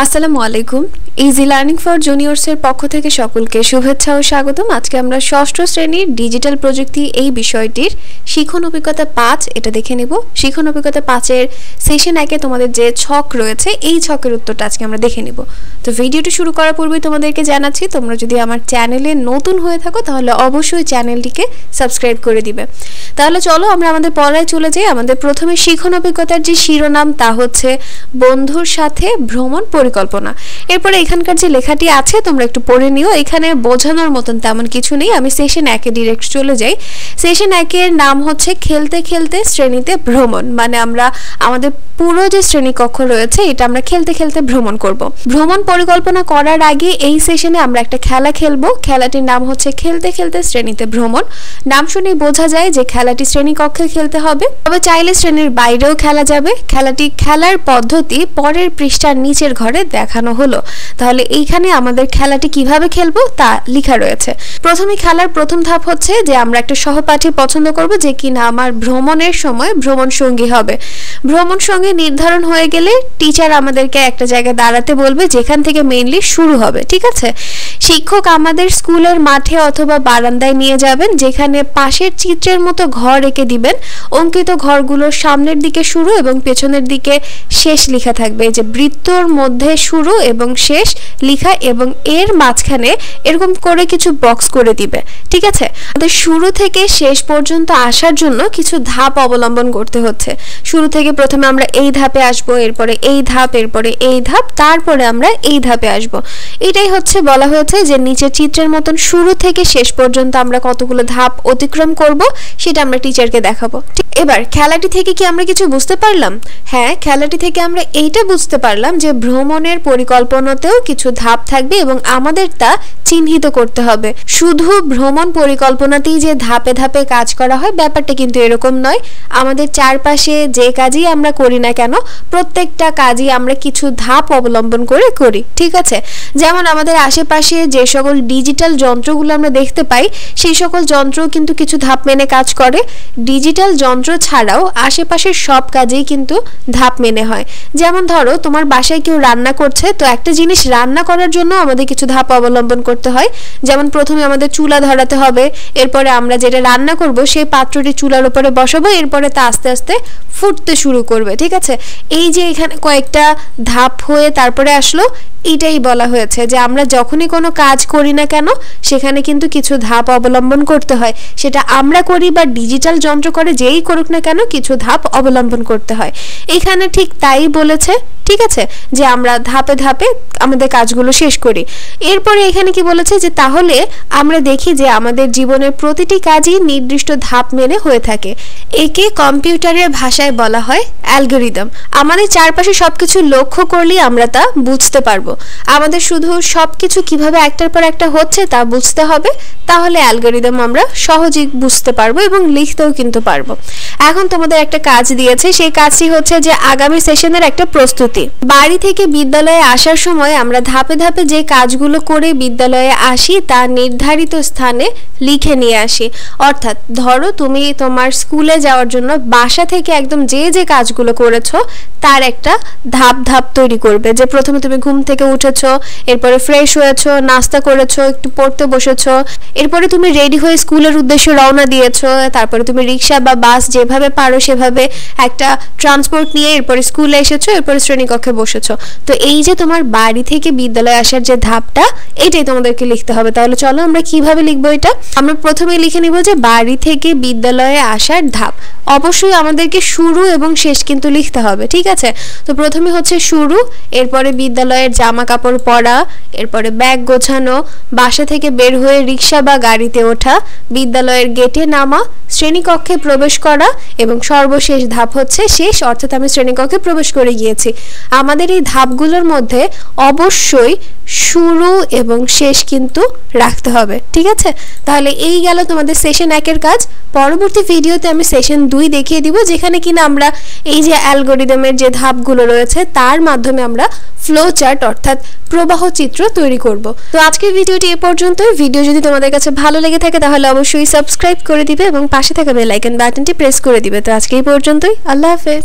আসসালামু আলাইকুম। Easy learning for জুনিয়র্সের পক্ষ থেকে সকলকে শুভেচ্ছা ও স্বাগতম। আজকে আমরা ষষ্ঠ শ্রেণীর ডিজিটাল প্রযুক্তি এই বিষয়টির শিখন অভিজ্ঞতা 5 এটা দেখে নেব। শিখন অভিজ্ঞতা 5 এর সেশন 1 এ তোমাদের যে ছক রয়েছে এই ছকের উত্তরটা আজকে আমরা দেখে নেব। তো ভিডিওটি শুরু করার পূর্বে তোমাদেরকে জানাচ্ছি, তোমরা যদি আমার চ্যানেলে নতুন হয়ে থাকো তাহলে অবশ্যই চ্যানেলটিকে সাবস্ক্রাইব করে দিবে। তাহলে চলো আমরা আমাদের পড়ায় চলে যাই। আমাদের প্রথমে শিখন অভিজ্ঞতার যে শিরোনাম তা হচ্ছে বন্ধুর সাথে ভ্রমণ পরিকল্পনা। এরপরে এখানকার যে লেখাটি আছে তোমরা একটু পড়ে নিও। এখানে বোঝানোর মতন তেমন কিছু নেই। আমি সেশন 1 এ ডিরেক্ট চলে যাই। সেশন 1 এর নাম হচ্ছে খেলতে খেলতে শ্রেণীতে ভ্রমণ। মানে আমরা আমাদের পুরো যে শ্রেণীকক্ষ রয়েছে এটা আমরা খেলতে খেলতে ভ্রমণ করব। ভ্রমণ পরিকল্পনা করার আগে এই সেশনে আমরা একটা খেলা খেলবো। খেলাটির নাম হচ্ছে খেলতে খেলতে শ্রেণীতে ভ্রমণ। নাম শুনেই বোঝা যায় যে খেলাটি শ্রেণীকক্ষে খেলতে হবে, তবে চাইলে শ্রেণীর বাইরেও খেলা যাবে। খেলাটি খেলার পদ্ধতি পরের পৃষ্ঠার নিচের ঘরে দেখানো হলো। তাহলে এইখানে আমাদের খেলাটি কিভাবে খেলবো তা লেখা রয়েছে। প্রথমে খেলার প্রথম ধাপ হচ্ছে যে আমরা একটা সহপাঠী পছন্দ করব যে কিনা আমার ভ্রমণের সময় ভ্রমণ সঙ্গী হবে। ভ্রমণ সঙ্গী নির্ধারণ হয়ে গেলে টিচার আমাদেরকে একটা জায়গায় দাঁড়াতে বলবে যেখান থেকে মেইনলি শুরু হবে। ঠিক আছে, শিক্ষক আমাদের স্কুলের মাঠে অথবা বারান্দায় নিয়ে যাবেন, যেখানে পাশের চিত্রের মতো ঘর এঁকে দিবেন। অঙ্কিত ঘরগুলোর সামনের দিকে শুরু এবং পেছনের দিকে শেষ লেখা থাকবে। যে বৃত্তর মধ্যে শুরু এবং শেষ লেখা এবং এর মাঝখানে এরকম করে কিছু বক্স করে দিবে। ঠিক আছে, আমাদের শুরু থেকে শেষ পর্যন্ত আসার জন্য কিছু ধাপ অবলম্বন করতে হচ্ছে। শুরু থেকে প্রথমে আমরা এই ধাপে আসব, এরপরে এই ধাপ, এরপরে এই ধাপ, তারপরে আমরা এই ধাপে আসব। এটাই হচ্ছে বলা হয়েছে যে নিচের চিত্রের মতন শুরু থেকে শেষ পর্যন্ত আমরা কতগুলো ধাপ অতিক্রম করব সেটা আমরা টিচারকে দেখাবো। এবার খেলাটি থেকে কি আমরা কিছু বুঝতে পারলাম? হ্যাঁ, খেলাটি থেকে আমরা এইটা বুঝতে পারলাম যে ভ্রমণের পরিকল্পনাতেও কিছু ধাপ থাকবে এবং আমাদের তা চিহ্নিত করতে হবে। শুধু ভ্রমণ পরিকল্পনাতেই যে ধাপে ধাপে কাজ করা হয় ব্যাপারটা কিন্তু এরকম নয়। আমাদের চারপাশে যে কাজই আমরা করি না কেন প্রত্যেকটা কাজই আমরা কিছু ধাপ অবলম্বন করে করি। ঠিক আছে, যেমন আমাদের আশেপাশে যে সকল ডিজিটাল যন্ত্রগুলো আমরা দেখতে পাই সেই সকল যন্ত্র কিন্তু কিছু ধাপ মেনে কাজ করে। ডিজিটাল যন্ত্র ছাড়াও আশেপাশের সব কাজেই কিন্তু ধাপ মেনে হয়। যেমন ধরো তোমার বাসায় কেউ রান্না করছে, তো একটা জিনিস রান্না করার জন্য আমাদের কিছু ধাপ অবলম্বন করতে হয়। যেমন প্রথমে আমাদের চুলা ধরাতে হবে, এরপরে আমরা যেটা রান্না করব সেই পাত্রটি চুলার উপরে বসাবো, এরপরে তা আস্তে আস্তে ফুটতে শুরু করবে। ঠিক আছে, এই যে এখানে কয়েকটা ধাপ হয়ে তারপরে আসলো, এটাই বলা হয়েছে যে আমরা যখনই কোনো কাজ করি না কেন সেখানে কিন্তু কিছু ধাপ অবলম্বন করতে হয়। সেটা আমরা করি বা ডিজিটাল যন্ত্র করে, যেই করুক না কেন কিছু ধাপ অবলম্বন করতে হয়। এখানে ঠিক তাই বলেছে। ঠিক আছে, যে আমরা ধাপে ধাপে আমাদের কাজগুলো শেষ করি। এরপরে এখানে কি বলেছে যে তাহলে আমরা দেখি যে আমাদের জীবনের প্রতিটি কাজই নির্দিষ্ট ধাপ মেনে হয়ে থাকে। একে কম্পিউটারের ভাষায় বলা হয় অ্যালগরিদম। আমাদের চারপাশে সবকিছু লক্ষ্য করলেই আমরা তা বুঝতে পারবো। আমাদের শুধু সবকিছু কিভাবে একটার পর একটা হচ্ছে তা বুঝতে হবে, তাহলে অ্যালগরিদম আমরা সহজেই বুঝতে পারবো এবং লিখতেও কিন্তু পারবো। এখন তোমাদের একটা কাজ দিয়েছে, সেই কাজটি হচ্ছে যে আগামী সেশনের একটা প্রস্তুতি। বাড়ি থেকে বিদ্যালয়ে আসার সময় আমরা ধাপে ধাপে যে কাজগুলো করে বিদ্যালয়ে আসি তা নির্ধারিত স্থানে লিখে নিয়ে আসি। অর্থাৎ ধরো তুমি তোমার স্কুলে যাওয়ার জন্য বাসা থেকে একদম যে যে কাজগুলো করেছো তার একটা ধাপ ধাপ তৈরি করবে। যে প্রথমে তুমি ঘুম থেকে উঠেছো, এরপরে ফ্রেশ হয়েছো, নাস্তা করেছো, একটু পড়তে বসেছো, এরপরে তুমি রেডি হয়ে স্কুলের উদ্দেশ্যে রওনা দিয়েছো, তারপরে তুমি রিক্সা বা বাস যেভাবে পারো সেভাবে একটা ট্রান্সপোর্ট নিয়ে এরপরে স্কুলে এসেছো, এরপরে শ্রেণীকক্ষে বসেছো। তো এই যে তোমার বাড়ি থেকে বিদ্যালয়ে আসার যে ধাপটা এটাই তোমাদেরকে লিখতে হবে। তাহলে চলো আমরা কিভাবে লিখবো এটা। আমরা প্রথমে লিখে নিব যে বাড়ি থেকে বিদ্যালয়ে আসার ধাপ। অবশ্যই আমাদেরকে শুরু এবং শেষ কিন্তু লিখতে হবে। ঠিক আছে, তো প্রথমে হচ্ছে শুরু, এরপরে বিদ্যালয়ের জামা কাপড় পরা, এরপরে ব্যাগ গোছানো, বাসা থেকে বের হয়ে রিক্সা বা গাড়িতে ওঠা, বিদ্যালয়ের গেটে নামা, শ্রেণীকক্ষে প্রবেশ করা এবং সর্বশেষ ধাপ হচ্ছে শেষ, অর্থাৎ আমি শ্রেণীকক্ষে প্রবেশ করে গিয়েছি। আমাদের এই ধাপগুলোর মধ্যে অবশ্যই শুরু এবং শেষ কিন্তু রাখতে হবে। ঠিক আছে, তাহলে এই গেল তোমাদের সেশন 1 এর কাজ। পরবর্তী ভিডিওতে আমি সেশন 2 দেখিয়ে দিব, যেখানে কিনা আমরা এই যে অ্যালগরিদমের যে ধাপগুলো রয়েছে তার মাধ্যমে আমরা ফ্লো চার্ট অর্থাৎ প্রবাহ চিত্র তৈরি করব। তো আজকের ভিডিওটি এ পর্যন্তই। ভিডিও যদি তোমাদের কাছে ভালো লেগে থাকে তাহলে অবশ্যই সাবস্ক্রাইব করে দিবে এবং পাশে থাকা বেল আইকন বাটনটি প্রেস করে দিবে। তো আজকে এই পর্যন্তই। আল্লাহ হাফেজ।